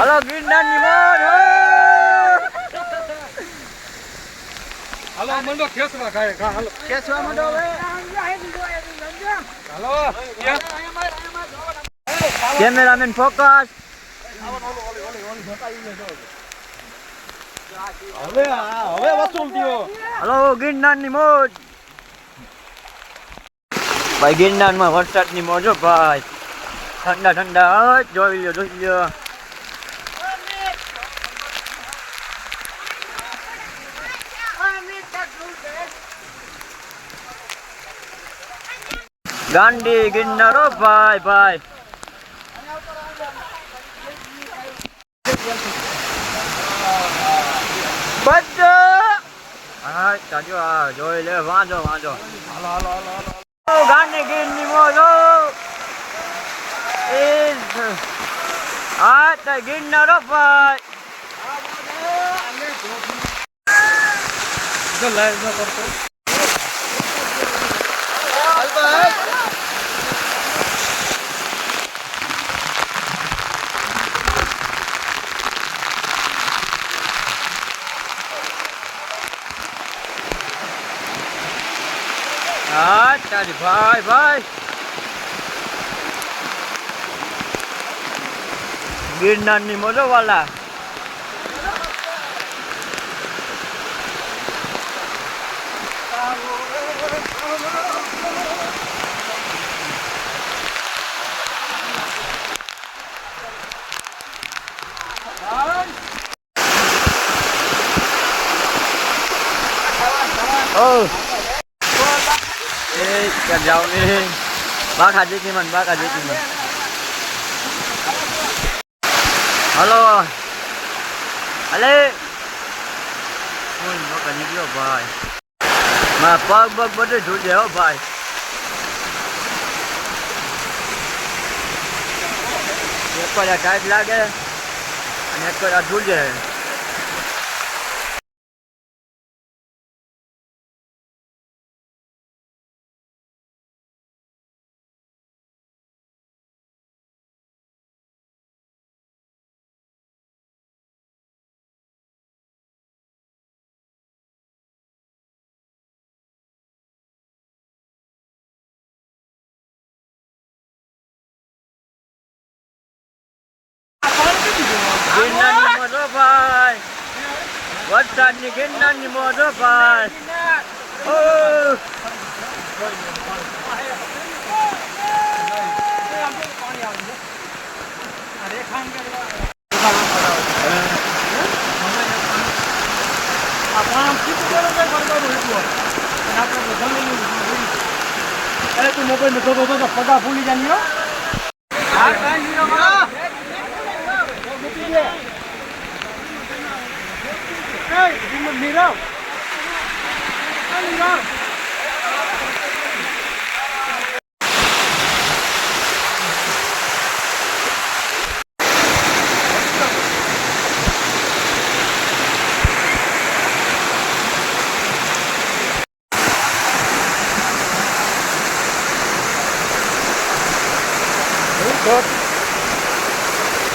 Hello ગિરનારની મોજ હાલો મંડો ખેસવા ખાય કા હાલો કેસવા માંડો હવે હાલો કેમેરામેન ફોકસ હવે વસૂલ થયો હલો ગિરનારની મોજ ભાઈ ગિરનારમાં વરસાદની મોજ હો ભાઈ ઠંડા ઠંડા જોઈ લ્યો ગાંડી ગિરનાર હો ભાઈ હા ચાજો આ જોઈ લે વાંચો હાલો ગાંડી ગિરની મોજો હા તો ગિરનાર હો ભાઈ જો લાઈવ ન કરતો હા તારી ભાઈ ગિરનારની મોજો વાલા Cần giàu đi bác Hà Chí Minh halo Ale ôi nó cần những cái bài mà bớt được chủ đề bài coi là cái lá cái anh coi là chủ đề Gિરનારની મોજો ભાઈ વરસાદની ગિરનારની મોજો ભાઈ તું મોબાઈલ પગા ભૂલી જાની Hey, mira. Mira.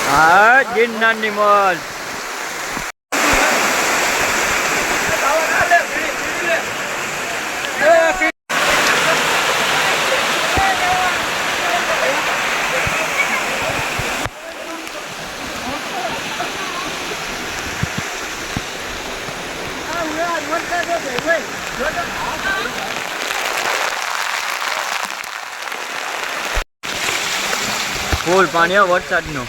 હા ગિરનારની મોજ ફૂલ પાણી વરસાદનું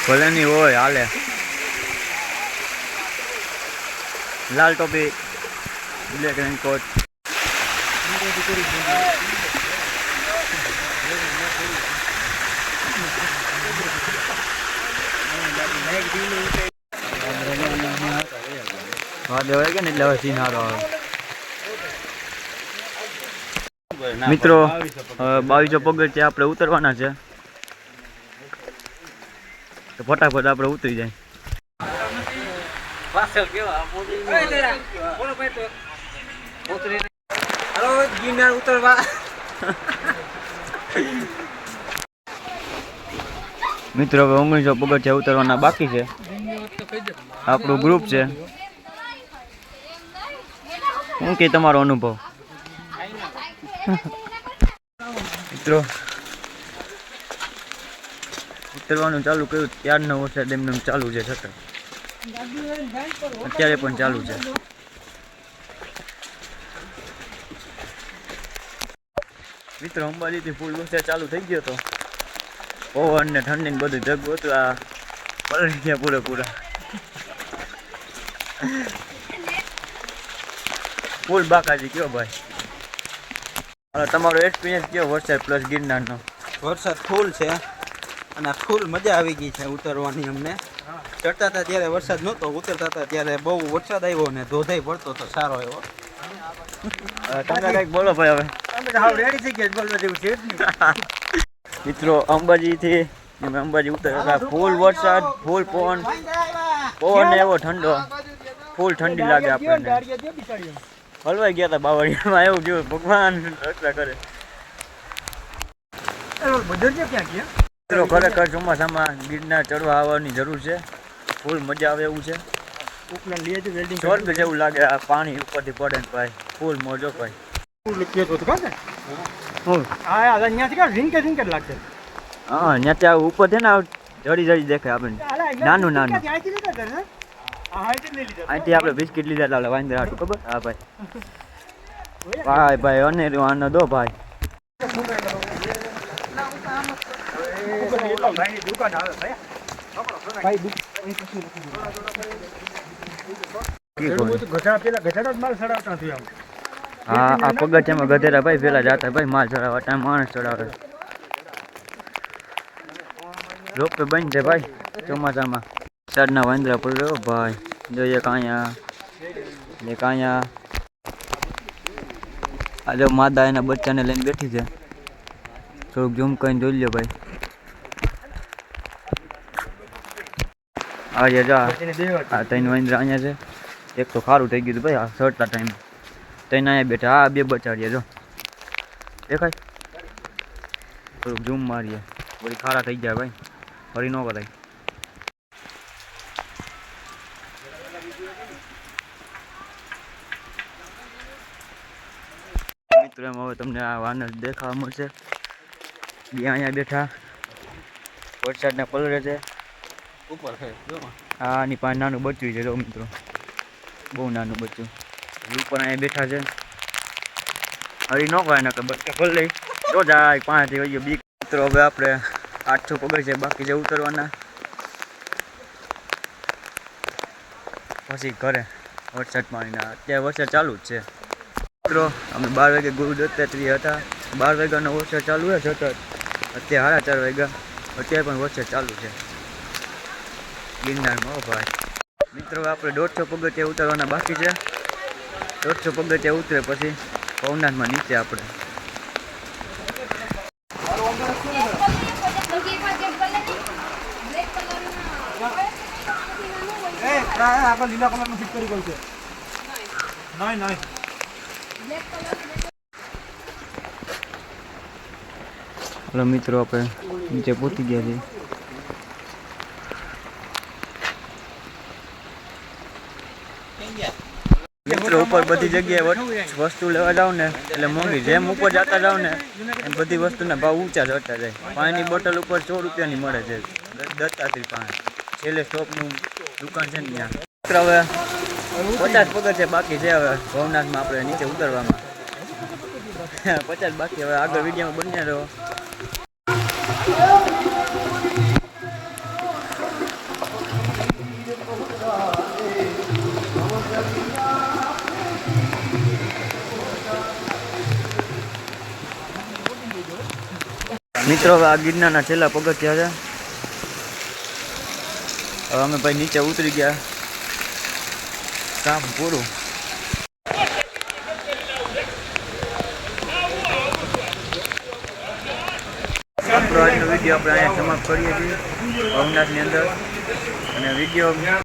ભલે ની હોય હાલે લાલ ટોપી બ્લેક રેનકોટ હા દેવાય કે ને એટલે હવે સીન હારો આવે. મિત્રો 2200 પગથિયા આપણે ઉતરવાના છે, તો ફટાફટ આપણે ઉતરી જાય. ગિરનાર ઉતરવા મિત્રો હવે 1900 પગથિયા ઉતરવાના બાકી છે. આપણું ગ્રુપ છે. શું કે તમારો અનુભવ મિત્રો? ઉતરવાનું ચાલુ કર્યું ત્યારનો વરસાદ એમને ચાલુ છે, છતાં અત્યારે પણ ચાલુ છે. મિત્રો અંબાજીથી ફૂલ વરસાદ ચાલુ થઈ ગયો હતો. પવન ને ઠંડી ને બધું જગવું હતું. આ પલળી ગયા પૂરેપૂરા. ફૂલ બાકાજી કયો ભાઈ? તમારો એક્સપિરિયન્સ કયો વરસાદ પ્લસ ગિરનારનો? વરસાદ ફૂલ છે અને ફૂલ મજા આવી ગઈ છે ઉતરવાની. અમને ચડતા હતા ત્યારે વરસાદ નહોતો, ઉતરતા હતા ત્યારે બહુ વરસાદ આવ્યો ને ધોધાઈ પડતો હતો સારો એવો. તમે કંઈક બોલો ભાઈ. હવે મિત્રો અંબાજીથી અમે અંબાજી ઉતરતા ફૂલ વરસાદ, ફૂલ પવન એવો ઠંડો, ફૂલ ઠંડી લાગે આપણને. હલવાઈ ગયા હતા બાવળિયામાં. એવું જોયું ભગવાન રક્ષા કરે. મિત્રો ખરેખર ચોમાસામાં ગિરનાર ચડવા આવવાની જરૂર છે. ફૂલ મજા આવે એવું છે. સ્વર્ગ જેવું લાગે. આ પાણી ઉપરથી પડે ને ભાઈ ફૂલ મોજો ભાઈ. હા ત્યાં ઉપર છે ને જડી દેખાય આપણને. નાનું અહીંથી આપણે બિસ્કિટ લીધા હતા વાંદર હાટું, ખબર? હા ભાઈ ભાઈ અનેરું આનો દો ભાઈ. હા આ પગથિયામાં ગધેડા ભાઈ પેલા જાતા ભાઈ માલ ચડાવવા, ટાઈમ માણસ ચડાવે. રોપે બંધ છે ભાઈ ચોમાસામાં. વરસાદના વાંદરા પડ્યો ભાઈ. જોઈએ કાંયા આ જો માદા એના બચ્ચાને લઈને બેઠી છે. થોડુંક ઝૂમ કરીને જોઈ લો ભાઈ. આજે જા આ ત્રણ વાંદરા અહીંયા છે. એક તો ખારું થઈ ગયું ભાઈ આ સડતા ટાઈમ. ત્રણ અહીંયા બેઠા. આ બે બચાડીએ જો દેખાય. થોડુંક ઝૂમ મારીએ વળી ખારા થઈ ગયા ભાઈ. ફરી ન કરાય. મિત્રો એમ હવે તમને આ વાનર દેખાવા મળશે. બે અહીંયા બેઠા વરસાદના પલળે છે. આની પાસે નાનું બચ્ચું છે જો મિત્રો, બહુ નાનું બચ્ચું. ઉપર અહીંયા બેઠા છે. હરી ન કહે ને કે બચ્ચા ખોલ લઈ જો જાય પાંચથી વહી ગયો બીક. મિત્રો હવે આપણે 800 પગથિયા બાકી છે ઉતરવાના. પછી ઘરે વરસાદ પાણીના. અત્યારે વરસાદ ચાલુ જ છે મિત્રો. અમે 12 વાગે ગુરુ દત્તાત્રેય હતા. 12 વાગ્યાનો વરસાદ ચાલુ છે સતત. અત્યારે 4:30 વાગ્યા. અત્યારે પણ વરસાદ ચાલુ છે ગિરનારમાં ભાઈ. મિત્રો આપણે 150 પગથિયા ઉતરવાના બાકી છે. 150 પગથિયા ઉતરે પછી ભવનાથમાં નીચે આપણે. લીલા કલરનું ફિટ કરી ગયું છે. નહીં હલો મિત્રો આપણે નીચે પહોંચી ગયા છીએ. મિત્રો ઉપર બધી જગ્યાએ વસ્તુ લેવા જાવ ને એટલે મોંઘી. જેમ ઉપર જતા જાવ ને એમ બધી વસ્તુના ભાવ ઊંચા ચડતા જાય. પાણીની બોટલ ઉપર 100 રૂપિયાની મળે છે દત્તાત્રેય પાસે. છેલ્લે સ્ટોપનું દુકાન છે ને ત્યાં. મિત્રો હવે 50 પગથિયા બાકી છે હવે ભવનાથમાં આપણે નીચે ઉતરવામાં. 50 બાકી. હવે આગળ વિડીયોમાં બન્યા રહો. મિત્રો હવે આ ગિરનારના છેલ્લા પગથિયા છે. હવે અમે ભાઈ નીચે ઉતરી ગયા. કામ પૂરું. આપણો આજનો વિડીયો આપણે અહીંયા સમાપ્ત કરીએ છીએ ભવનાથની અંદર. અને વિડીયો